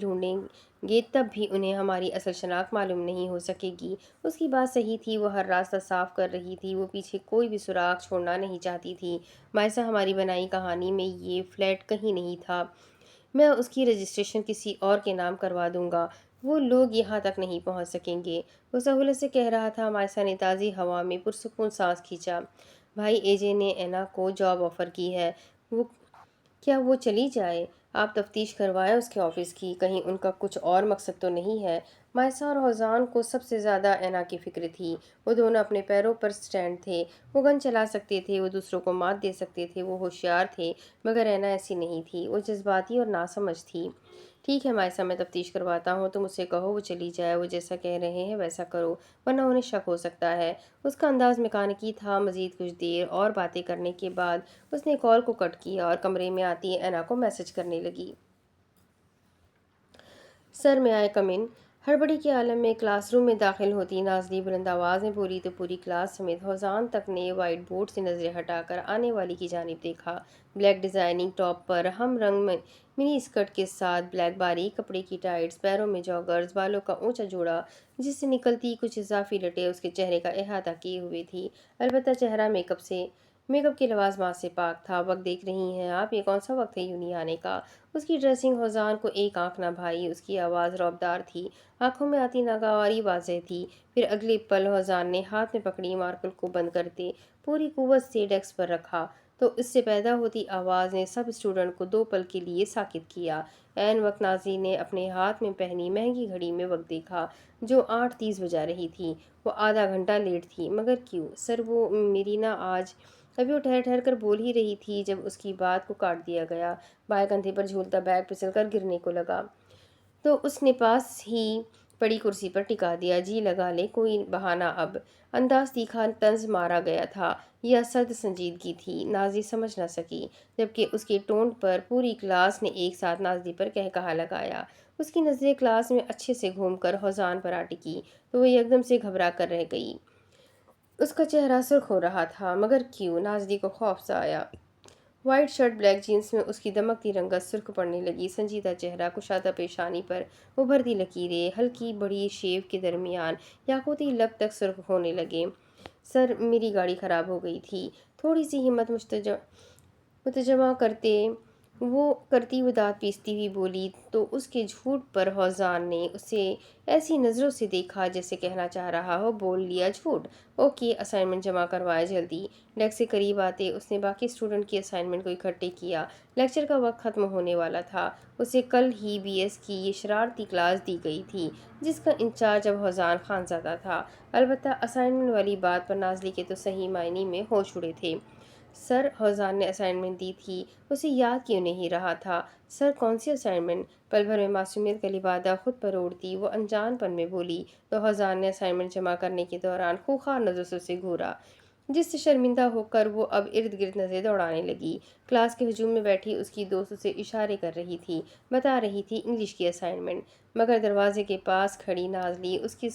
ڈھونڈیں گے تب بھی انہیں ہماری اصل شناخت معلوم نہیں ہو سکے گی۔ اس کی بات صحیح تھی، وہ ہر راستہ صاف کر رہی تھی، وہ پیچھے کوئی بھی سراغ چھوڑنا نہیں چاہتی تھی۔ مائسا، ہماری بنائی کہانی میں یہ فلیٹ کہیں نہیں تھا، میں اس کی رجسٹریشن کسی اور کے نام کروا دوں گا، وہ لوگ یہاں تک نہیں پہنچ سکیں گے، وہ سہولت سے کہہ رہا تھا۔ مائسا نے تازی ہوا میں پرسکون سانس کھینچا۔ بھائی اے جے نے اینا کو جاب آفر کی ہے، وہ کیا وہ چلی جائے؟ آپ تفتیش کروائیں اس کے آفس کی، کہیں ان کا کچھ اور مقصد تو نہیں ہے۔ مائسا اور ہوزان کو سب سے زیادہ اینا کی فکر تھی۔ وہ دونوں اپنے پیروں پر سٹینڈ تھے، وہ گن چلا سکتے تھے، وہ دوسروں کو مات دے سکتے تھے، وہ ہوشیار تھے، مگر اینا ایسی نہیں تھی، وہ جذباتی اور ناسمجھ تھی۔ ٹھیک ہے مائسا، میں تفتیش کرواتا ہوں، تم اسے کہو وہ چلی جائے، وہ جیسا کہہ رہے ہیں ویسا کرو، ورنہ انہیں شک ہو سکتا ہے۔ اس کا انداز میکانکی تھا۔ مزید کچھ دیر اور باتیں کرنے کے بعد اس نے کال کو کٹ کیا اور کمرے میں آتی اینا کو میسج کرنے لگی۔ سر، میں آئے کم ان؟ ہڑبڑی کے عالم میں کلاس روم میں داخل ہوتی نازلی بلند آواز میں بولی تو پوری کلاس سمیت ہوزان تک نے وائٹ بورڈ سے نظریں ہٹا کر آنے والی کی جانب دیکھا۔ بلیک ڈیزائننگ ٹاپ پر ہم رنگ منی اسکرٹ کے ساتھ بلیک باریک کپڑے کی ٹائٹس، پیروں میں جاگرز، بالوں کا اونچا جوڑا جس سے نکلتی کچھ اضافی لٹیں اس کے چہرے کا احاطہ کیے ہوئے تھی، البتہ چہرہ میک اپ کے لوازمات سے پاک تھا۔ وقت دیکھ رہی ہیں آپ؟ یہ کون سا وقت ہے یونی آنے کا؟ اس کی ڈریسنگ ہوزان کو ایک آنکھ نہ بھائی، اس کی آواز رعبدار تھی، آنکھوں میں آتی ناگواری واضح تھی۔ پھر اگلے پل ہوزان نے ہاتھ میں پکڑی مارکر کو بند کرتے پوری قوت سے ڈیسک پر رکھا تو اس سے پیدا ہوتی آواز نے سب اسٹوڈنٹ کو 2 پل کے لیے ساکت کیا۔ عین وقت نازلی نے اپنے ہاتھ میں پہنی مہنگی گھڑی میں وقت دیکھا جو 8:30 بجا رہی تھی۔ وہ آدھا گھنٹہ لیٹ تھی، مگر کیوں؟ سر، وہ میرینا آج… ابھی وہ ٹھہر ٹھہر کر بول ہی رہی تھی جب اس کی بات کو کاٹ دیا گیا۔ بائیں کندھے پر جھولتا بیگ پھسل کر گرنے کو لگا تو اس نے پاس ہی پڑی کرسی پر ٹکا دیا۔ جی لگا لے، کوئی بہانہ اب۔ انداز تیکھا، طنز مارا گیا تھا یا سرد سنجیدگی تھی، نازلی سمجھ نہ سکی، جبکہ اس کے ٹون پر پوری کلاس نے ایک ساتھ نازلی پر قہقہا لگایا۔ اس کی نظریں کلاس میں اچھے سے گھوم کر ہوزان پر آ ٹکی تو وہ یکدم سے گھبرا کر رہ گئی۔ اس کا چہرہ سرخ ہو رہا تھا، مگر کیوں؟ نازلی کو خوف سا آیا۔ وائٹ شرٹ بلیک جینس میں اس کی دمکتی رنگت سرخ پڑنے لگی، سنجیدہ چہرہ، کشادہ پیشانی پر ابھرتی لکیریں، ہلکی بڑی شیو کے درمیان یاقوتی لب تک سرخ ہونے لگے۔ سر، میری گاڑی خراب ہو گئی تھی، تھوڑی سی ہمت متجمع کرتی وہ دانت پیستی ہوئی بولی تو اس کے جھوٹ پر ہوزان نے اسے ایسی نظروں سے دیکھا جیسے کہنا چاہ رہا ہو بول لیا جھوٹ۔ اوکے، اسائنمنٹ جمع کروائے جلدی۔ ڈیسک سے قریب آتے اس نے باقی اسٹوڈنٹ کی اسائنمنٹ کو اکٹھے کیا۔ لیکچر کا وقت ختم ہونے والا تھا، اسے کل ہی بی ایس کی یہ شرارتی کلاس دی گئی تھی جس کا انچارج اب ہوزان خانزادہ تھا، البتہ اسائنمنٹ والی بات پر نازلی کے تو صحیح معنی میں ہوش اڑے تھے۔ سر، ہوزان نے اسائنمنٹ دی تھی، اسے یاد کیوں نہیں رہا تھا؟ سر، کون سی اسائنمنٹ؟ پل بھر میں معصومیت کا لبادہ خود پر اوڑھتی وہ انجان پن میں بولی تو ہوزان نے اسائنمنٹ جمع کرنے کے دوران خوخار نظروں سے اسے گھورا، جس سے شرمندہ ہو کر وہ اب ارد گرد نظریں دوڑانے لگی۔ کلاس کے ہجوم میں بیٹھی اس کی دوست اسے اشارے کر رہی تھی، بتا رہی تھی انگلش کی اسائنمنٹ، مگر دروازے کے پاس کھڑی نازلی اس کی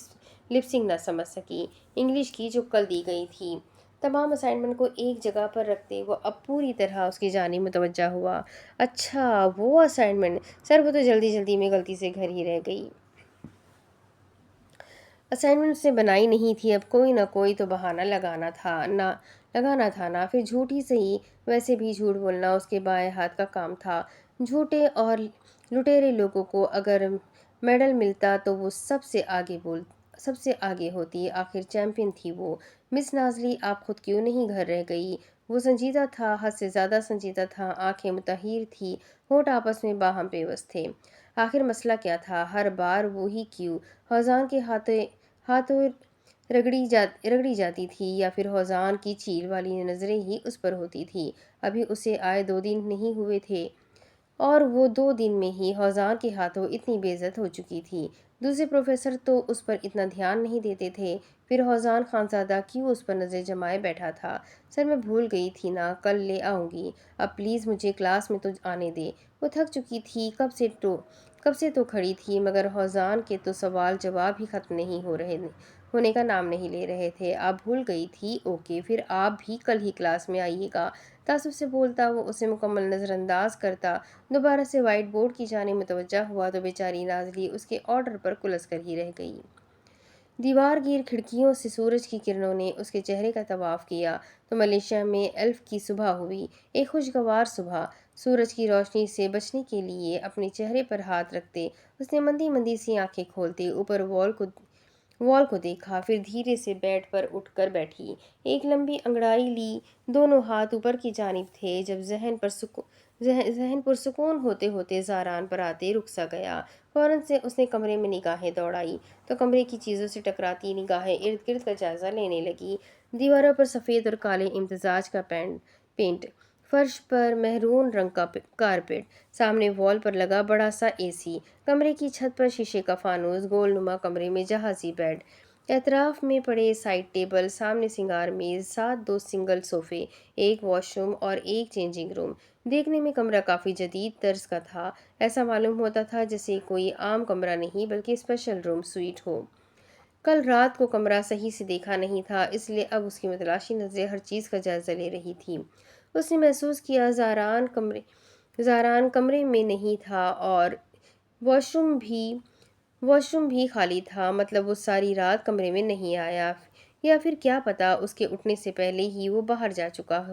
لپسنگ نہ سمجھ سکی، انگلش کی جو کل دی گئی تھی۔ تمام اسائنمنٹ کو ایک جگہ پر رکھتے وہ اب پوری طرح اس کی جانب متوجہ ہوا۔ اچھا، وہ اسائنمنٹ؟ سر، وہ تو جلدی جلدی میں غلطی سے گھر ہی رہ گئی۔ اسائنمنٹ اس نے بنائی نہیں تھی، اب کوئی نہ کوئی تو بہانہ لگانا تھا نا، پھر جھوٹ ہی صحیح، ویسے بھی جھوٹ بولنا اس کے بائیں ہاتھ کا کام تھا۔ جھوٹے اور لٹیرے لوگوں کو اگر میڈل ملتا تو وہ سب سے آگے ہوتی، آخر چیمپئن تھی وہ۔ مس نازلی، آپ خود کیوں نہیں گھر رہ گئی؟ وہ سنجیدہ تھا، حد سے زیادہ سنجیدہ تھا، آنکھیں متحیر تھیں، ہونٹ آپس میں باہم پیوست تھے۔ آخر مسئلہ کیا تھا؟ ہر بار وہی کیوں؟ ہوزان کے ہاتھوں رگڑی جاتی تھی یا پھر ہوزان کی چیل والی نظریں ہی اس پر ہوتی تھی؟ ابھی اسے آئے 2 دن نہیں ہوئے تھے اور وہ 2 دن میں ہی ہوزان کے ہاتھوں اتنی بے عزت ہو چکی تھی۔ دوسرے پروفیسر تو اس پر اتنا دھیان نہیں دیتے تھے، پھر ہوزان خانزادہ کیوں اس پر نظر جمائے بیٹھا تھا؟ سر، میں بھول گئی تھی نا، کل لے آؤں گی، اب پلیز مجھے کلاس میں تو آنے دے۔ وہ تھک چکی تھی، کب سے تو کھڑی تھی، مگر ہوزان کے تو سوال جواب ہی ختم نہیں ہونے کا نام نہیں لے رہے تھے۔ آپ بھول گئی تھی؟ اوکے، پھر آپ بھی کل ہی کلاس میں آئیے گا، تعصب سے بولتا، وہ اسے مکمل نظر انداز کرتا۔ دوبارہ سے وائٹ بورڈ کی جانب متوجہ ہوا تو بیچاری نازلی اس کے آرڈر پر کلس کر ہی رہ گئی۔ دیوار گیر کھڑکیوں سے سورج کی کرنوں نے اس کے چہرے کا طواف کیا تو ملیشیا میں ایلف کی صبح ہوئی، ایک خوشگوار صبح۔ سورج کی روشنی سے بچنے کے لیے اپنے چہرے پر ہاتھ رکھتے اس نے مندی مندی سی آنکھیں کھولتے اوپر وال کو دیکھا، پھر دھیرے سے بیڈ پر اٹھ کر بیٹھی، ایک لمبی انگڑائی لی، دونوں ہاتھ اوپر کی جانب تھے۔ جب ذہن پرسکون ہوتے ہوتے زاران پر آتے رک سا گیا، فوراً سے اس نے کمرے میں نگاہیں دوڑائی تو کمرے کی چیزوں سے ٹکراتی نگاہیں ارد گرد کا جائزہ لینے لگی۔ دیواروں پر سفید اور کالے امتزاج کا پینٹ، فرش پر مہرون رنگ کا کارپیٹ، سامنے وال پر لگا بڑا سا اے سی، کمرے کی چھت پر شیشے کا فانوس، گول نما کمرے میں جہازی بیڈ، اطراف میں پڑے سائڈ ٹیبل، سامنے سنگار میز، ساتھ دو سنگل صوفے، ایک واش روم اور ایک چینجنگ روم۔ دیکھنے میں کمرہ کافی جدید طرز کا تھا، ایسا معلوم ہوتا تھا جیسے کوئی عام کمرہ نہیں بلکہ اسپیشل روم سویٹ ہو۔ کل رات کو کمرہ صحیح سے دیکھا نہیں تھا، اس لیے اب اس کی متلاشی نظریں ہر چیز کا جائزہ لے رہی تھیں۔ اس نے محسوس کیا زاران کمرے میں نہیں تھا اور واش روم بھی خالی تھا، مطلب وہ ساری رات کمرے میں نہیں آیا، یا پھر کیا پتا اس کے اٹھنے سے پہلے ہی وہ باہر جا چکا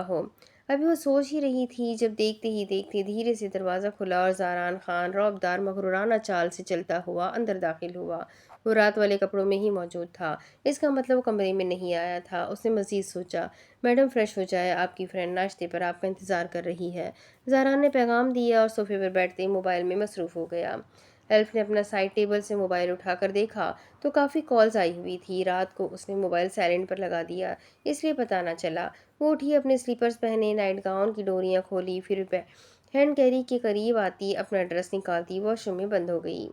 ہو۔ ابھی وہ سوچ ہی رہی تھی جب دیکھتے ہی دیکھتے دھیرے سے دروازہ کھلا اور زاران خان رعبدار مغرورانہ چال سے چلتا ہوا اندر داخل ہوا۔ وہ رات والے کپڑوں میں ہی موجود تھا، اس کا مطلب وہ کمرے میں نہیں آیا تھا۔ اس نے مزید سوچا، میڈم فریش ہو جائے، آپ کی فرینڈ ناشتے پر آپ کا انتظار کر رہی ہے۔ زاران نے پیغام دیا اور صوفے پر بیٹھتے ہی موبائل میں مصروف ہو گیا۔ ایلف نے اپنا سائڈ ٹیبل سے موبائل اٹھا کر دیکھا تو کافی کالز آئی ہوئی تھی۔ رات کو اس نے موبائل سائلنٹ پر لگا دیا، اس لیے پتہ نہ چلا۔ وہ اٹھی، اپنے سلیپرز پہنے، نائٹ گاؤن کی ڈوریاں کھولی، پھر ہینڈ کیری کے قریب آتی اپنا ڈریس نکالتی واش روم میں بند ہو گئی۔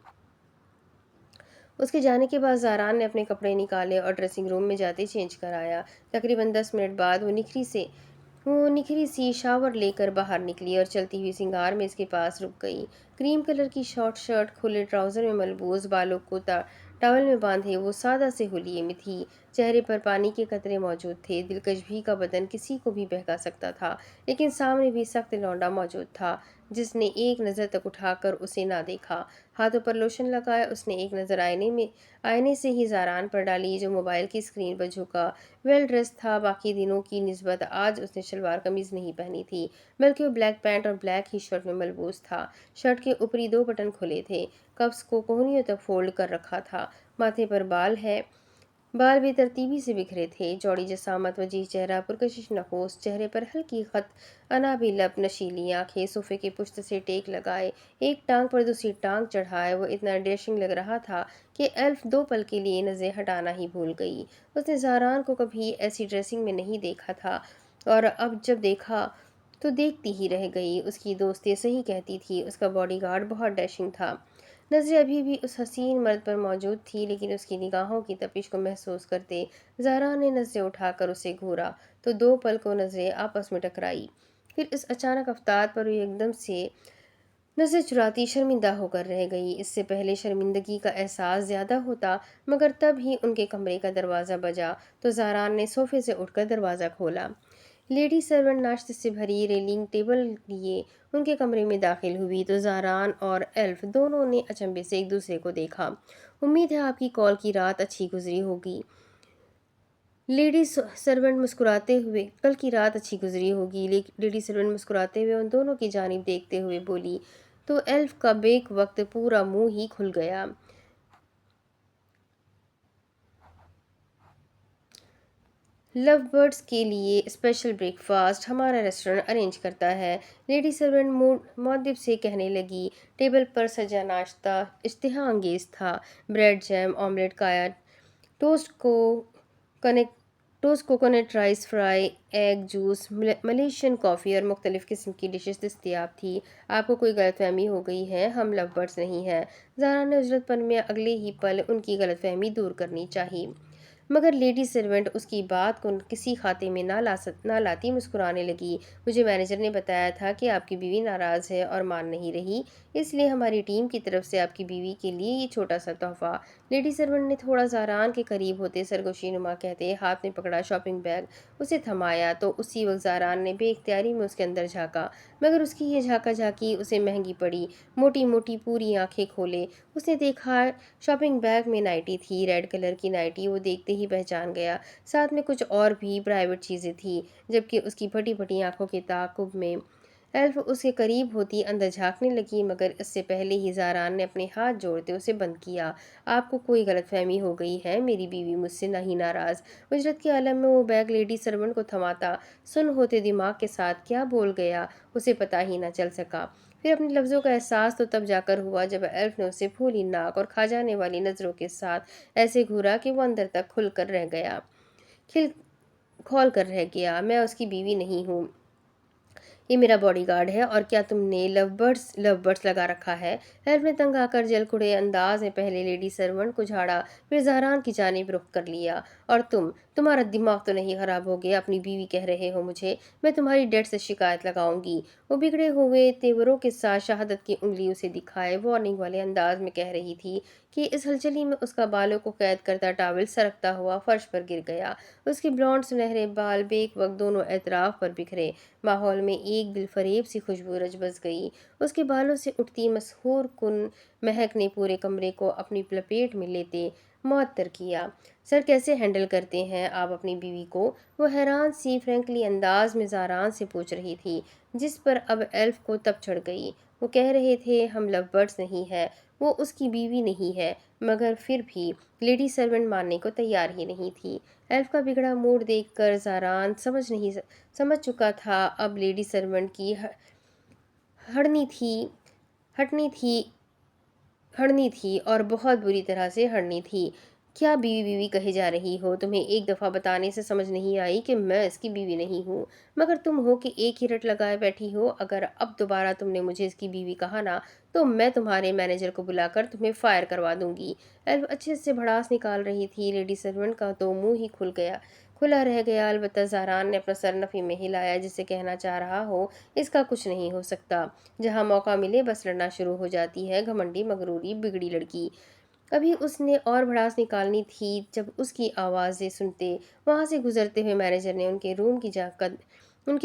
اس کے جانے کے بعد زاران نے اپنے کپڑے نکالے اور ڈریسنگ روم میں جاتے چینج کر آیا۔ تقریباً 10 منٹ بعد وہ نکھری سی شاور لے کر باہر نکلی اور چلتی ہوئی سنگار میں اس کے پاس رک گئی۔ کریم کلر کی شارٹ شرٹ، کھلے ٹراؤزر میں ملبوس، بالوں کو ٹاول میں باندھے وہ سادہ سے حلیے میں تھی، چہرے پر پانی کے قطرے موجود تھے۔ دلکش بھی کا بدن کسی کو بھی بہکا سکتا تھا، لیکن سامنے بھی سخت لونڈا موجود تھا جس نے ایک نظر تک اٹھا کر اسے نہ دیکھا۔ ہاتھوں پر لوشن لگائے اس نے ایک نظر آئینے سے ہی زاران پر ڈالی جو موبائل کی اسکرین پر جھکا۔ ویل ڈریس تھا، باقی دنوں کی نسبت آج اس نے شلوار قمیض نہیں پہنی تھی بلکہ وہ بلیک پینٹ اور بلیک ہی شرٹ میں ملبوس تھا۔ شرٹ کے اوپری 2 بٹن کھلے تھے، کفس کو کوہنیوں تک فولڈ کر رکھا تھا، ماتھے پر بال بھی ترتیبی سے بکھرے تھے، چوڑی جسامت، وجیح چہرہ، پرکشش نخوس، چہرے پر ہلکی خط، انابی لب، نشیلی آنکھیں، صوفے کے پشت سے ٹیک لگائے، ایک ٹانگ پر دوسری ٹانگ چڑھائے وہ اتنا ڈیشنگ لگ رہا تھا کہ ایلف 2 پل کے لیے نظریں ہٹانا ہی بھول گئی۔ اس نے زاران کو کبھی ایسی ڈریسنگ میں نہیں دیکھا تھا اور اب جب دیکھا تو دیکھتی ہی رہ گئی۔ اس کی دوستیں صحیح کہتی تھی، اس کا باڈی گارڈ بہت ڈیشنگ تھا۔ نظریں ابھی بھی اس حسین مرد پر موجود تھی، لیکن اس کی نگاہوں کی تپش کو محسوس کرتے زاران نے نظریں اٹھا کر اسے گھورا تو 2 پل کو نظریں آپس میں ٹکرائی۔ پھر اس اچانک افتاد پر وہ ایک دم سے نظر چراتی شرمندہ ہو کر رہ گئی۔ اس سے پہلے شرمندگی کا احساس زیادہ ہوتا، مگر تب ہی ان کے کمرے کا دروازہ بجا تو زاران نے صوفے سے اٹھ کر دروازہ کھولا۔ لیڈی سرونٹ ناشتے سے بھری ریلنگ ٹیبل لیے ان کے کمرے میں داخل ہوئی تو زاران اور ایلف دونوں نے اچنبے سے ایک دوسرے کو دیکھا۔ امید ہے آپ کی کال کی رات اچھی گزری ہوگی، لیڈی سرونٹ مسکراتے ہوئے ان دونوں کی جانب دیکھتے ہوئے بولی تو ایلف کا بیک وقت پورا منہ ہی کھل گیا۔ لو برڈز کے لیے اسپیشل بریک فاسٹ ہمارا ریسٹورانٹ ارینج کرتا ہے، لیڈی سرونٹ مؤدب سے کہنے لگی۔ ٹیبل پر سجا ناشتہ اشتہا انگیز تھا، bread, jam, omelette, kaya toast, coconut rice fry, egg juice, Malaysian coffee اور مختلف قسم کی ڈشز دستیاب تھی۔ آپ کو کوئی غلط فہمی ہو گئی ہے، ہم لو برڈز نہیں ہیں۔ زارا نے اجلت پن میں اگلے ہی پل ان کی غلط فہمی دور کرنی چاہی۔ مگر لیڈی سرونٹ اس کی بات کو کسی خاتے میں نہ لاتی مسکرانے لگی۔ مجھے مینیجر نے بتایا تھا کہ آپ کی بیوی ناراض ہے اور مان نہیں رہی، اس لیے ہماری ٹیم کی طرف سے آپ کی بیوی کے لیے یہ چھوٹا سا تحفہ۔ لیڈی سرونٹ نے تھوڑا زاران کے قریب ہوتے سرگوشی نما کہتے ہاتھ میں پکڑا شاپنگ بیگ اسے تھمایا تو اسی وقت زاران نے بے اختیاری میں اس کے اندر جھانکا، مگر اس کی یہ جھانکا جھانکی اسے مہنگی پڑی۔ موٹی موٹی پوری آنکھیں کھولے اس نے دیکھا شاپنگ بیگ میں نائٹی تھی، ریڈ کلر کی نائٹی، وہ دیکھتے ہی پہچان گیا۔ ساتھ میں کچھ اور بھی پرائیویٹ چیزیں تھیں، جبکہ اس کی پھٹی پھٹی آنکھوں کے تعاقب میں ایلف اس کے قریب ہوتی اندر جھانکنے لگی، مگر اس سے پہلے ہی زاران نے اپنے ہاتھ جوڑتے اسے بند کیا۔ آپ کو کوئی غلط فہمی ہو گئی ہے، میری بیوی مجھ سے نہیں ناراض۔ اجرت کے عالم میں وہ بیگ لیڈی سرونٹ کو تھماتا سن ہوتے دماغ کے ساتھ کیا بول گیا اسے پتہ ہی نہ چل سکا۔ پھر اپنے لفظوں کا احساس تو تب جا کر ہوا جب ایلف نے اسے پھولی ناک اور کھا جانے والی نظروں کے ساتھ ایسے گھورا کہ وہ اندر تک کھول کر رہ گیا۔ میں اس کی بیوی نہیں ہوں، یہ میرا باڈی گارڈ ہے۔ اور کیا تم نے لو برڈز لگا رکھا ہے؟ ایلف نے تنگ آ کر جل کھڑے انداز میں پہلے لیڈی سرونٹ کو جھاڑا، پھر زہران کی جانب رخ کر لیا۔ اور تمہارا دماغ تو نہیں خراب ہو گیا؟ اپنی بیوی کہہ رہے ہو مجھے؟ میں تمہاری ڈیڈ سے شکایت لگاؤں گی۔ وہ بگڑے ہوئے تیوروں کے ساتھ شہادت کی انگلی اسے دکھائے وارننگ والے انداز میں کہہ رہی تھی کہ اس ہلچلی میں اس کا بالوں کو قید کرتا ٹاول سرکتا ہوا فرش پر گر گیا۔ اس کے بلانڈ سنہرے بال بیک وقت دونوں اطراف پر بکھرے، ماحول میں ایک دلفریب سی خوشبو رچ بس گئی۔ اس کے بالوں سے اٹھتی مسحور کن مہک نے پورے کمرے کو اپنی لپیٹ میں لیتے معطر کیا۔ سر کیسے ہینڈل کرتے ہیں آپ اپنی بیوی کو؟ وہ حیران سی فرینکلی انداز میں زاران سے پوچھ رہی تھی، جس پر اب ایلف کو تپ چڑھ گئی۔ وہ کہہ رہے تھے ہم لو برڈز نہیں ہیں، وہ اس کی بیوی نہیں ہے، مگر پھر بھی لیڈی سرونٹ ماننے کو تیار ہی نہیں تھی۔ ایلف کا بگڑا موڈ دیکھ کر زاران سمجھ چکا تھا اب لیڈی سرونٹ کی ہڑنی تھی اور بہت بری طرح سے ہڑنی تھی۔ کیا بیوی بیوی کہے جا رہی ہو؟ تمہیں ایک دفعہ بتانے سے سمجھ نہیں آئی کہ میں اس کی بیوی نہیں ہوں؟ مگر تم ہو کہ ایک ہی رٹ لگائے بیٹھی ہو۔ اگر اب دوبارہ تم نے مجھے اس کی بیوی کہا نا تو میں تمہارے مینیجر کو بلا کر تمہیں فائر کروا دوں گی۔ ایلف اچھے سے بھڑاس نکال رہی تھی۔ لیڈی سرونٹ کا تو منہ ہی کھلا رہ گیا، البتہ زاران نے اپنا سر نفی میں ہلایا جسے کہنا چاہ رہا ہو اس کا کچھ نہیں ہو سکتا۔ جہاں موقع ملے بس لڑنا شروع ہو جاتی ہے، گھمنڈی مغروری بگڑی لڑکی۔ ابھی اس نے اور بھڑاس نکالنی تھی جب اس کی آوازیں سنتے وہاں سے گزرتے ہوئے مینیجر نے ان کے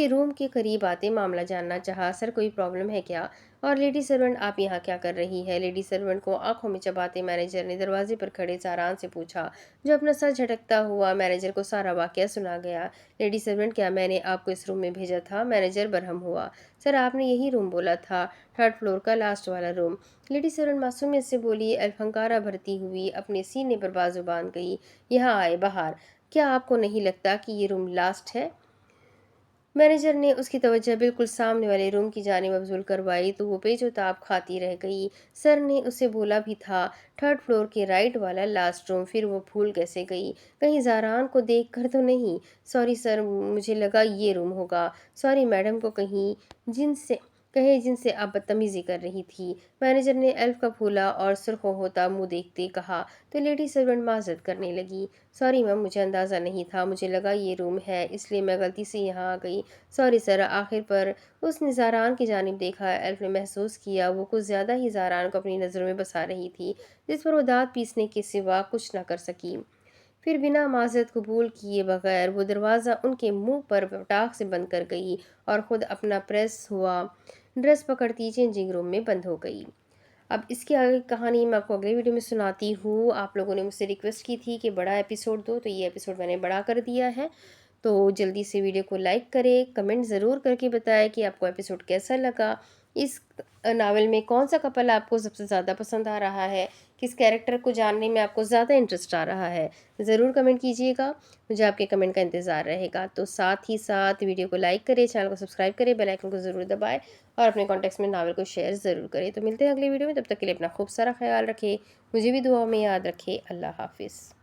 روم کے قریب آتے معاملہ جاننا چاہا۔ سر کوئی پرابلم ہے کیا؟ اور لیڈی سرونٹ آپ یہاں کیا کر رہی ہے؟ لیڈی سرونٹ کو آنکھوں میں چباتے مینیجر نے دروازے پر کھڑے زاران سے پوچھا، جو اپنا سر جھٹکتا ہوا مینیجر کو سارا واقعہ سنا گیا۔ لیڈی سرونٹ کیا میں نے آپ کو اس روم میں بھیجا تھا؟ مینیجر برہم ہوا۔ سر آپ نے یہی روم بولا تھا، 3rd فلور کا لاسٹ والا روم۔ لیڈی سرونٹ معصومیت سے بولی۔ ایلف ہنکارا بھرتی ہوئی اپنے سینے پر بازو باندھ گئی، یہاں آئے باہر۔ کیا آپ کو نہیں لگتا کہ یہ روم لاسٹ ہے؟ مینیجر نے اس کی توجہ بالکل سامنے والے روم کی جانب مبذول کروائی تو وہ پیچ و تاب کھاتی رہ گئی۔ سر نے اسے بولا بھی تھا 3rd فلور کے رائٹ والا لاسٹ روم، پھر وہ بھول کیسے گئی؟ کہیں زاران کو دیکھ کر تو نہیں؟ سوری سر، مجھے لگا یہ روم ہوگا۔ سوری میڈم کو جن سے آپ بدتمیزی کر رہی تھی، مینیجر نے ایلف کا پھولا اور سرخ ہوتا منہ دیکھتے کہا تو لیڈی سرونٹ معذرت کرنے لگی۔ سوری میم، مجھے اندازہ نہیں تھا، مجھے لگا یہ روم ہے اس لیے میں غلطی سے یہاں آ گئی۔ Sorry sir. آخر پر اس نے زاران کی جانب دیکھا۔ ایلف نے محسوس کیا وہ کچھ زیادہ ہی زاران کو اپنی نظروں میں بسا رہی تھی، جس پر وہ دانت پیسنے کے سوا کچھ نہ کر سکی۔ پھر بنا معذرت قبول کیے بغیر وہ دروازہ ان کے منہ پر پٹاخ سے بند کر گئی اور خود اپنا پریس ہوا ڈریس پکڑتی چینجنگ روم میں بند ہو گئی۔ اب اس کی آگے کہانی میں آپ کو اگلے ویڈیو میں سناتی ہوں۔ آپ لوگوں نے مجھ سے ریکویسٹ کی تھی کہ بڑا ایپیسوڈ دو، تو یہ ایپیسوڈ میں نے بڑا کر دیا ہے، تو جلدی سے ویڈیو کو لائک کریں، کمنٹ ضرور کر کے بتائیں کہ آپ کو ایپیسوڈ کیسا لگا، اس ناول میں کون سا کپل آپ کو سب سے زیادہ پسند آ رہا ہے، کس کیریکٹر کو جاننے میں آپ کو زیادہ انٹرسٹ آ رہا ہے، ضرور کمنٹ کیجیے گا، مجھے آپ کے کمنٹ کا انتظار رہے گا۔ تو ساتھ ہی ساتھ ویڈیو کو لائک کریں، چینل کو سبسکرائب کریں، بیل آئیکن کو ضرور دبائیں اور اپنے کانٹیکٹس میں ناول کو شیئر ضرور کریں۔ تو ملتے ہیں اگلے ویڈیو میں، تب تک کے لیے اپنا خوب سارا خیال رکھیں، مجھے بھی دعاؤں میں یاد رکھیں۔ اللہ حافظ۔